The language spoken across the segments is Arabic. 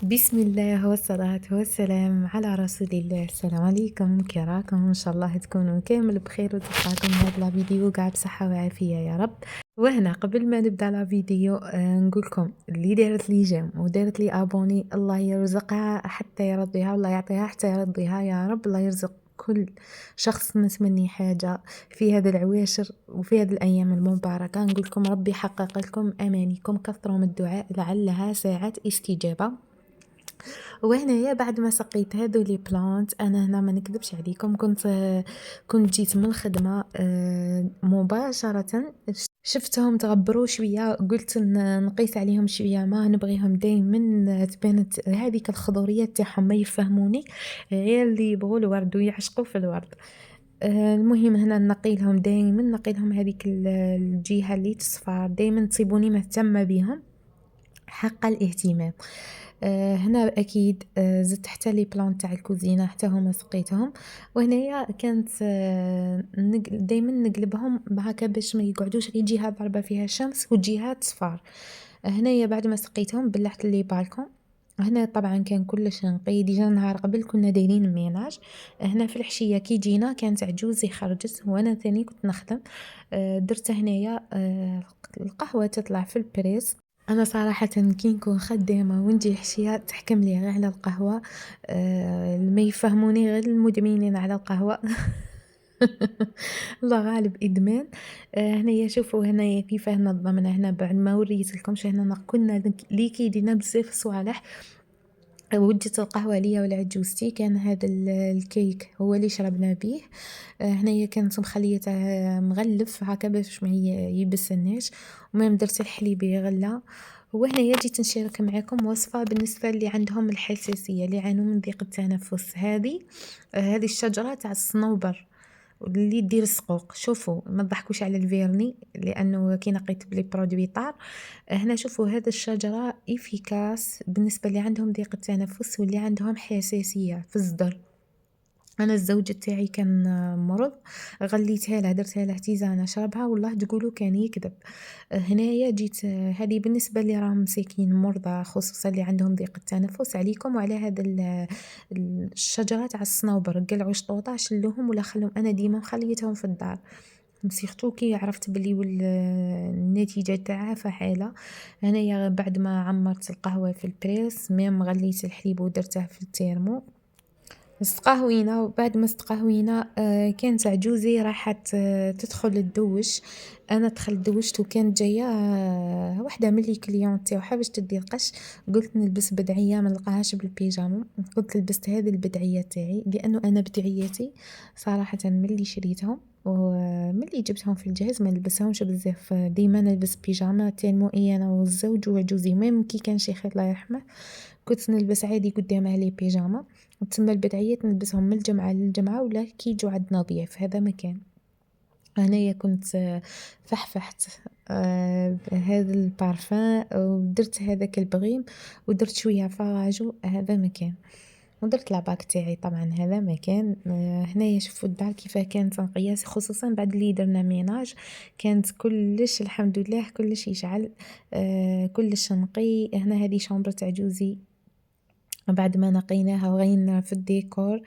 بسم الله والصلاة والسلام على رسول الله. السلام عليكم، كي راكم؟ ان شاء الله تكونوا كامل بخير وتلقاكم هذا لا فيديو قاع بصحة وعافية يا رب. وهنا قبل ما نبدا لا فيديو نقولكم اللي دارت لي جيم ودارت لي ابوني الله يرزقها حتى يرضيها، والله يعطيها حتى يرضيها يا رب. الله يرزق كل شخص متمني حاجة في هذا العواشر وفي هذه الأيام المباركة. نقول لكم ربي يحقق لكم أمانيكم، كثروا من الدعاء لعلها ساعة استجابة. وهنايا بعد ما سقيت هذو لي بلانت، انا هنا ما نكذبش عليكم، كنت جيت من الخدمه مباشره شفتهم تغبروا شويه، قلت نقيس عليهم شويه، ما نبغيهم دايما تبانت هذيك الخضوريه تاعهم، ما يفهموني غير اللي يبغوا الورد ويعشقوا في الورد. المهم هنا نقيلهم دايما، نقيلهم هذيك الجهه اللي تصفر، دايما تصيبوني مهتمه بهم حق الاهتمام. هنا أكيد زدت حتى لي بلان تاع الكوزينة حتى هما سقيتهم. وهنايا كانت دايما نقلبهم هكا باش ما يقعدوش غير جهة ضربة فيها الشمس وجهات صفار. هنايا بعد ما سقيتهم بلعت لي بالكون. هنا طبعا كان كلش نقي، ديجا نهار قبل كنا دايرين ميناج. هنا في الحشيه كي جينا كانت عجوزي خرجت وانا ثاني كنت نخدم. درت هنايا القهوه تطلع في البريس. انا صراحه كي نكون خدامه ونجي الحشيه تحكم لي غير على القهوه. ما يفهموني غير المدمنين على القهوه. الله غالب ادمان. هنايا شوفوا هنايا كيفاه نظمنا، هنا بعد ما وريت لكمش هنا كنا لي كيدينا بزاف صوالح. وجدت القهوة ليا ولعجوزتي، كان هذا الكيك هو اللي شربنا بيه. هنايا كانت مخليته مغلف هكا باش ما يبسناش، ومام درت الحليب يغلى. وهنايا جيت نشارك معكم وصفة بالنسبة اللي عندهم الحساسية، اللي يعانوا من ضيق التنفس. هذه الشجرة تاع الصنوبر اللي دير السقوق. شوفوا ما تضحكوش على الفيرني لانه كي نقيت بلي برودوي طار. هنا شوفوا هذا الشجرة إفيكاس بالنسبة اللي عندهم ضيق التنفس واللي عندهم حساسية في الصدر. انا الزوج تاعي كان مرض، غليتها له درتها له تيزانه شربها والله تقولوا كان يكذب. هنايا جيت هذه بالنسبه اللي راهم مساكين مرضى، خصوصا اللي عندهم ضيق التنفس، عليكم وعلى هذا الشجره تاع الصنوبر. قلعوا شطوطه شلوهم ولا خلهم، انا ديما مخليتهم في الدار سيرتو كي عرفت بلي النتيجة تاعها فحالة. هنايا بعد ما عمرت القهوة في البريس ميم غليت الحليب ودرته في التيرمو استقهوينا. وبعد ما استقهوينا كانت عجوزي راحت تدخل الدوش. انا دخلت دوشت وكانت جايه واحده من لي كليون تاعها باش تدي القش. قلت نلبس بدعيه ما نلقاهاش بالبيجامه، قلت لبست هذه البدعيه تاعي لانه انا بدعيتي صراحه ملي شريتهم وملي جبتهم في الجهاز ما نلبسهمش بزاف، ديما نلبس بيجامه تالمو انا والزوج وعجوزي. ميم كي كان شيخي الله يرحمه كنت نلبس عادي قدامه لي بيجاما، تسمى البدعيات نلبسهم من الجمعة للجمعة ولا كي يجوا عندنا ضياف. هذا مكان انايا كنت فحفحت بهذا البارفان ودرت هذاك البغيم ودرت شويه فراجو. هذا مكان ودرت لاباك تاعي طبعا. هذا مكان هنايا شوفوا الدار كيفاه كانت نقياس، خصوصا بعد اللي درنا ميناج كانت كلش الحمد لله كلش يشعل. كلش نقي. هنا هذه شامبر تاع جوزي بعد ما نقيناها وغينا في الديكور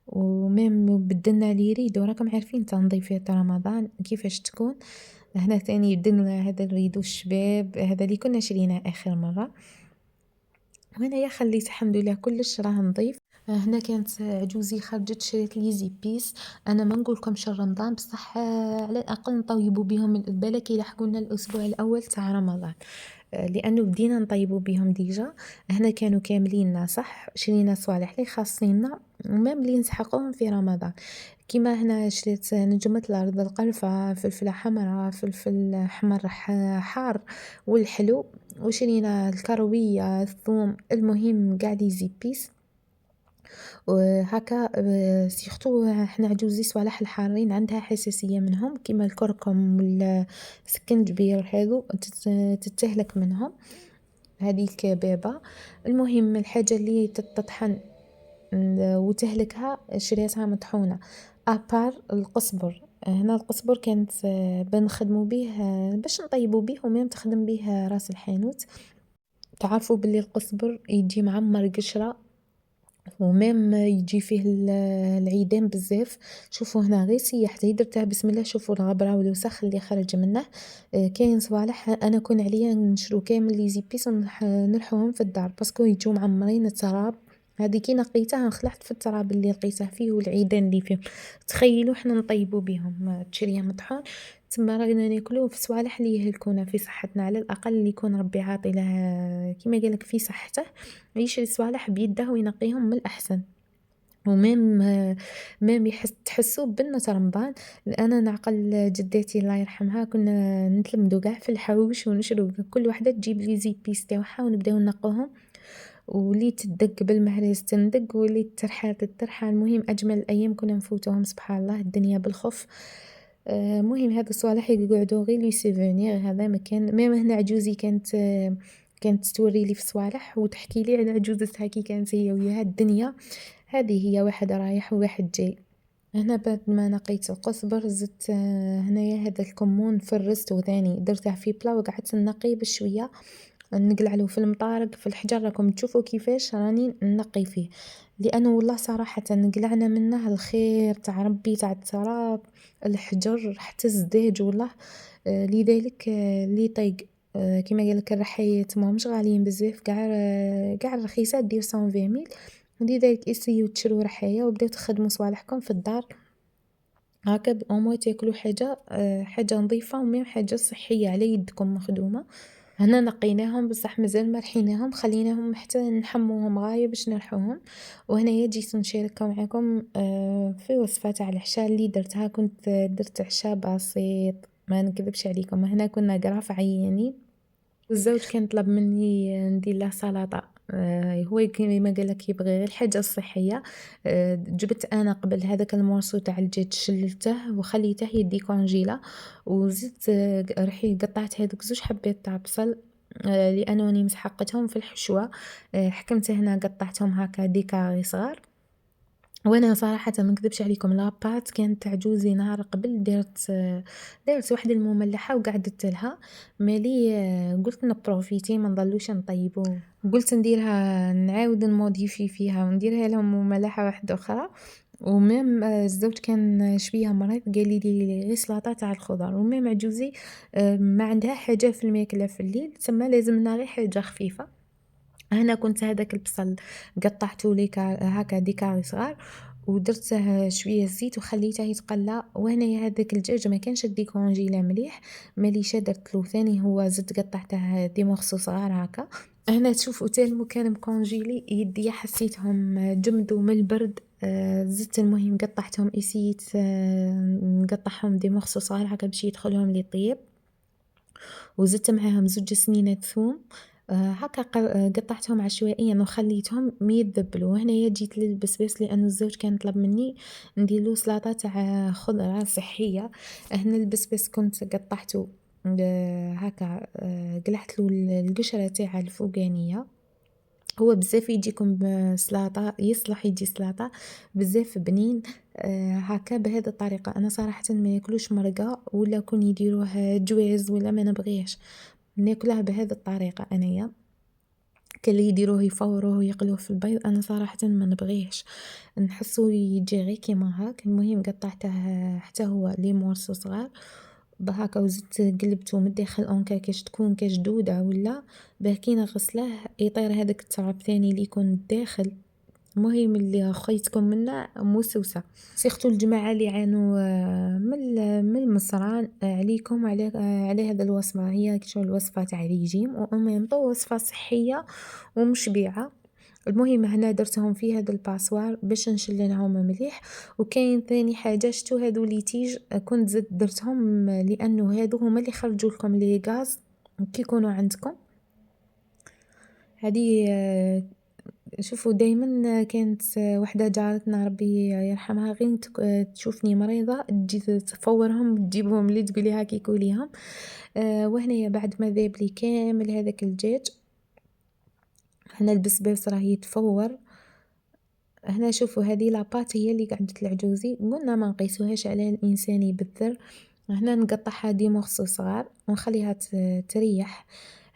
وميم بدلنا لي ريدو. راكم عارفين تنظيفات رمضان كيفاش تكون. هنا ثاني بدلنا هذا الريدو الشباب، هذا اللي كنا شريناه اخر مره. وهنايا خليت الحمد لله كلش راه نظيف. هنا كانت عجوزي خرجت شريت لي زيبيس. انا ما نقولكمش رمضان بصح على الاقل نطيبوا بهم بالك يلحقوا لنا الاسبوع الاول تاع رمضان. لانه بدينا نطيبوا بهم ديجا. هنا كانوا كاملين صح، شرينا صوالح لي خاصيننا ومام لي نسحقوهم في رمضان. كيما هنا شريت نجمة الأرض، القرفة، فلفلة حمراء، فلفل أحمر حار والحلو، وشرينا الكروية، الثوم، المهم قاع لي زيبيس وهكا. سيرتو حنا عجوزي صوالح الحارين عندها حساسية منهم كيما الكركم والسكنجبير هذو تتهلك منهم. هذه الكبابة. المهم الحاجة اللي تطحن وتهلكها شريتها مطحونة. أبار القزبر، هنا القزبر كانت بنخدمو به باش نطيبو به وميم تخدم به راس الحانوت. تعرفوا باللي القزبر يجي معمر قشرة وميم يجي فيه العيدان بزاف. شوفوا هنا غير سيحته درتها بسم الله، شوفوا الغبرة والوسخ اللي خرج منه. كاين صوالح انا كون عليا نشرو كامل لي زيبيس ونرحوهم في الدار باسكو يجوا معمرين التراب. هذه كي نقيتها خلعت في التراب اللي لقيته فيه والعيدان اللي فيه. تخيلوا حنا نطيبوا بهم تشريه مطحون تما رانا ناكلوه في صوالح اللي يهلكونا في صحتنا، على الاقل اللي يكون ربي عاطي له كيما قالك في صحته يشري صوالح بيده وينقيهم من الأحسن. وميم تحسوا بنة رمضان. أنا نعقل جدتي الله يرحمها كنا نتلمدو قاع في الحوش ونشرو كل وحدة تجيب لي زيبيس تاوعها ونبداو نقوهم، واللي تدق بالمهريس تندق واللي ترحى تترحى. المهم أجمل الأيام كنا نفوتوهم سبحان الله الدنيا بالخف. مهم هذا الصوالح يقعدوا غير لي سيفونير. هذا مكان ميم هنا عجوزي كانت توري لي في صوالح وتحكي لي على عجوزتها كي كانت هي وياها الدنيا. هذه هي واحد رايح وواحد جاي. هنا بعد ما نقيت القزبر زدت هنايا هذا الكمون فرزته ثاني درته في بلا وقعدت نقي بشويه نقلعلو في المطارق في الحجر. راكم تشوفوا كيفاش راني نقي فيه لانه والله صراحه نقلعنا منه الخير تاع ربي تاع التراب الحجر حتى الزداج والله. لذلك اللي طيق كيما قالك الرحيات ماهمش غاليين بزاف كاع الرخيصات دير 120 ميل. لذلك اسيو تشرو رحايا وبداو تخدموا صوالحكم في الدار هكا اوموا تاكلوا حاجه نظيفه وميم حاجه صحيه على يدكم مخدومه. هنا نقيناهم بصح مازال ما رحيناهم خليناهم حتى نحموهم غايه باش نرحوهم. وهنايا جيت نشارك معكم في وصفه تاع العشاء اللي درتها. كنت درت عشاء بسيط ما نكذبش عليكم. هنا كنا قراف عيانين والزوج كان طلب مني ندير له سلطه. هو كيما قالك يبغي غير الحاجه الصحيه. جبت انا قبل هذاك المورسو تاع الدجاج شللته وخليته يدي كونجيلا وزدت رحي قطعت هذوك زوج حبات تاع بصل لانه راني مسحقتهم في الحشوه. حكمت هنا قطعتهم هكا ديكاري صغار. وانا صراحه ما نكذبش عليكم لاباط كانت عجوزي نهار قبل دارت واحده المملحه وقعدت لها مالي. قلت نبروفيتي ما نضلوش نطيبو قلت نديرها نعاود نموديفي فيها ونديرها لهم مملحه واحده اخرى. وميم الزوج كان شويه مريض قال لي غير سلطه تاع الخضر وميم عجوزي ما عندها حاجه في الماكله في الليل تسمى لازمنا غير حاجه خفيفه. هنا كنت هذاك البصل قطعته لي هكا ديكاري صغار ودرته شويه زيت وخليته يتقلى. وهنا هذاك الدجاج ما كانش ديكونجيلا مليح ماليش درت له ثاني هو زدت قطعته دي مورسو صغار هكا. هنا تشوفوا تالمو كان مكونجيلي يدي حسيتهم جمدوا من البرد. زدت المهم قطعتهم اسيت نقطعهم دي مورسو صغار هكا باش يدخلهم لي طيب. وزدت معاهم زوج سنينات ثوم هكا قطعتهم عشوائيا وخليتهم يذبلوا. هنايا جيت للبسباس لانه الزوج كان طلب مني نديرلو سلطه تاع خضره صحيه. هنا البسباس كنت قطعته هكا قلعت له القشره تاعها الفوقانيه. هو بزاف يجيكم سلطه يصلح يجي سلطه بزاف بنين هكا بهذه الطريقه. انا صراحه ما ياكلوش مرقه ولا كون يديروه جواز ولا ما نبغيهش ناكلها بهذه الطريقه. انايا كان اللي يديروه يفوروه ويقلوه في البيض انا صراحه ما نبغيهش نحسو يجي غير كيما هاك. المهم قطعته حتى هو لي مورسو صغار بهاكا وزدت قلبته من الداخل اونكا كاش تكون كاش دودة ولا باه كي نغسله يطير هذاك التراب ثاني اللي يكون الداخل. المهم اللي خيتكم منه موسوسه سيختو الجماعه اللي عانوا من المصران عليكم على هذا الوصفه. هي كشغل الوصفه تاع ريجيم وميم طو وصفه صحيه ومشبعه. المهم هنا درتهم في هذا الباسوار باش نشللهم مليح. وكاين ثاني حاجه شتو هذو لي تيج كنت زدت درتهم لانه هادو هما اللي خرجوا لكم لي غاز كي يكونوا عندكم. هذه شوفوا دايما كانت وحده جارتنا ربي يرحمها غير تشوفني مريضه تجي تفورهم وتجيبهم لي تقولي هاكي كوليهم. وهنا بعد ما ذاب لي كامل هذاك الدجاج هنا البسباس راه يتفور. هنا شوفوا هذه لاباط هي اللي قعدت العجوزي قلنا ما نقيسوهاش على الانسان يبذر. هنا نقطعها دي مورسو صغار ونخليها تريح.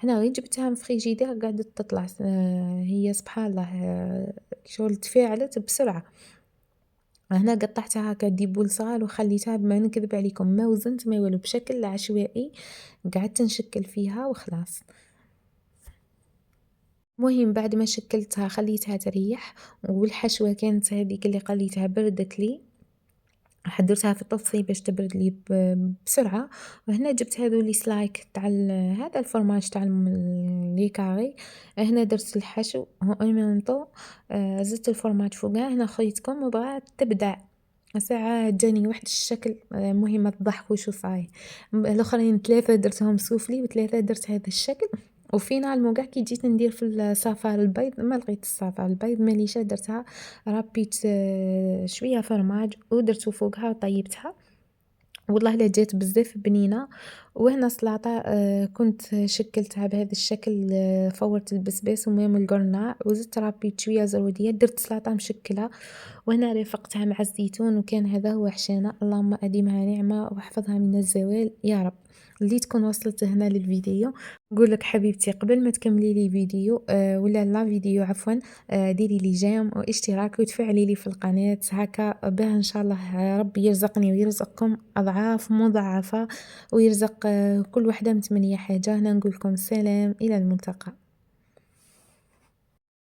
هنا غير جبتها من الفريجيدير قعدت تطلع هي سبحان الله شغل تفاعلت بسرعة. هنا قطعتها هكا ديبول صغار وخليتها بما نكذب عليكم ما وزنت ما والو بشكل عشوائي، قعدت نشكل فيها وخلاص. المهم بعد ما شكلتها خليتها تريح، والحشوة كانت هذيك اللي قليتها بردت لي، حضرتها في الطفي باش تبرد لي بسرعة. وهنا جبت هذو لي سلايك تاع هذا الفرماج تاع لي كاري. هنا درت الحشو اون ميم طون، زدت الفرماج فوقها. هنا خيطكم وبغات تبدع ساعة جاني واحد الشكل، المهم ما تضحكوش وصاي. الاخرين 3 درتهم سوفلي و3 درت هذا الشكل. وفينالمون كاع كي جيت ندير في الصفار البيض ما لقيت الصفار البيض مليشة درتها ربيت شوية فرماج ودرتو فوقها وطيبتها، والله لا جات بزاف بنينة. وهنا سلاطة كنت شكلتها بهذا الشكل، فورت البسباس وميم القرناع وزدت ربيت شوية زرودية درت سلاطة مشكلة. وهنا رافقتها مع الزيتون وكان هذا هو حشانة. اللهم أديمها نعمة واحفظها من الزوال يا رب. اللي تكون وصلت هنا للفيديو نقول لك حبيبتي قبل ما تكملي لي فيديو ولا لا فيديو عفوا، ديري لي جيم واشتراك وتفعلي لي في القناة هكا باه ان شاء الله ربي يرزقني ويرزقكم اضعاف مضاعفة ويرزق كل وحدة متمنية حاجة. هنا نقول لكم سلام الى الملتقى.